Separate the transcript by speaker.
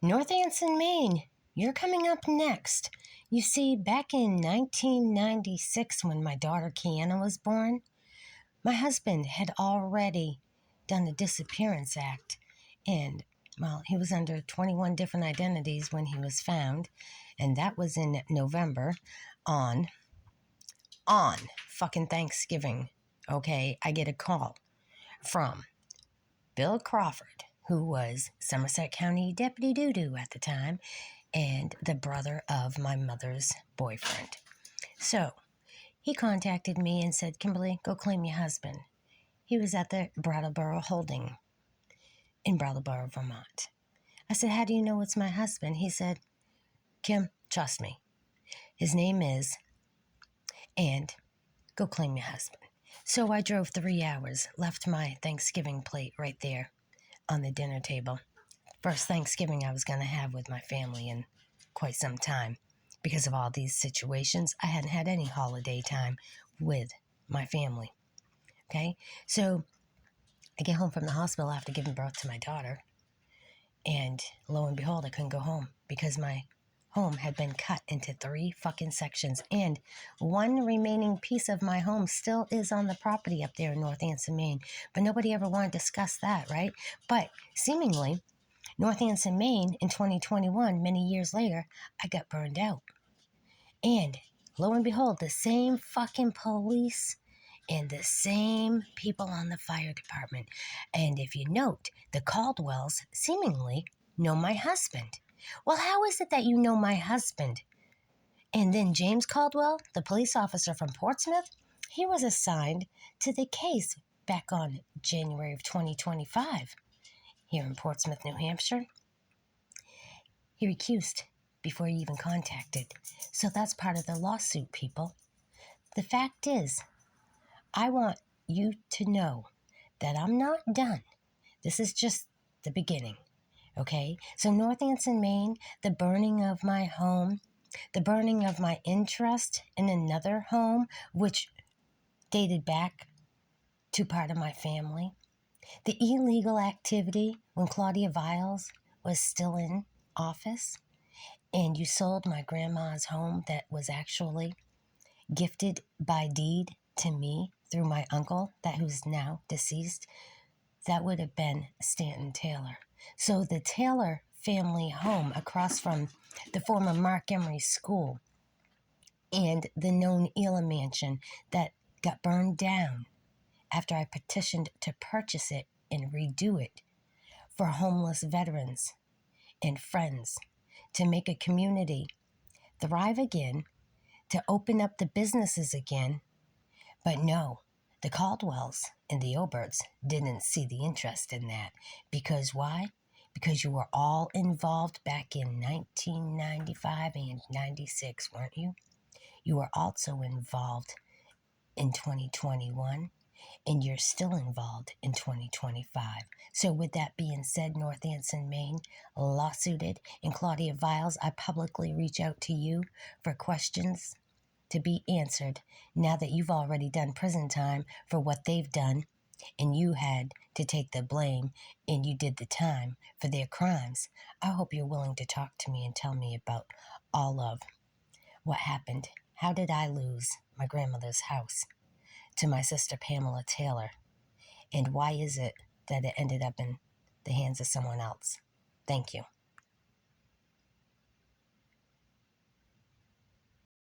Speaker 1: North Anson, Maine, you're coming up next. You see, back in 1996, when my daughter Kiana was born, my husband had already done a disappearance act. And, well, he was under 21 different identities when he was found. And that was in November on fucking Thanksgiving. Okay, I get a call from Bill Crawford, who was Somerset County Deputy Doo-Doo at the time, and the brother of my mother's boyfriend. So he contacted me and said, Kimberly, go claim your husband. He was at the Brattleboro Holding in Brattleboro, Vermont. I said, how do you know it's my husband? He said, Kim, trust me. His name is, and go claim your husband. So I drove 3 hours, left my Thanksgiving plate right there on the dinner table. First Thanksgiving I was going to have with my family in quite some time. Because of all these situations, I hadn't had any holiday time with my family. Okay? So I get home from the hospital after giving birth to my daughter. And lo and behold, I couldn't go home because my home had been cut into 3 fucking sections. And one remaining piece of my home still is on the property up there in North Anson, Maine. But nobody ever wanted to discuss that, right? But seemingly, North Anson, Maine, in 2021, many years later, I got burned out. And lo and behold, the same fucking police and the same people on the fire department. And if you note, the Caldwells seemingly know my husband. Well, how is it that you know my husband? And then James Caldwell, the police officer from Portsmouth, he was assigned to the case back on January of 2025 here in Portsmouth, New Hampshire. He recused before he even contacted. So that's part of the lawsuit, people. The fact is, I want you to know that I'm not done. This is just the beginning, okay? So North Anson, Maine, the burning of my home, the burning of my interest in another home, which dated back to part of my family, the illegal activity when Claudia Viles was still in office, and you sold my grandma's home that was actually gifted by deed to me through my uncle, that who's now deceased, that would have been Stanton Taylor. So the Taylor family home across from the former Mark Emery School and the known Elam Mansion that got burned down after I petitioned to purchase it and redo it for homeless veterans and friends, to make a community thrive again, to open up the businesses again. But no, the Caldwells and the Oberts didn't see the interest in that. Because why? Because you were all involved back in 1995 and 96, weren't you? You were also involved in 2021, and you're still involved in 2025. So with that being said, North Anson, Maine, lawsuited, and Claudia Viles, I publicly reach out to you for questions to be answered now that you've already done prison time for what they've done, and you had to take the blame and you did the time for their crimes. I hope you're willing to talk to me and tell me about all of what happened. How did I lose my grandmother's house to my sister Pamela Taylor? And why is it that it ended up in the hands of someone else? Thank you.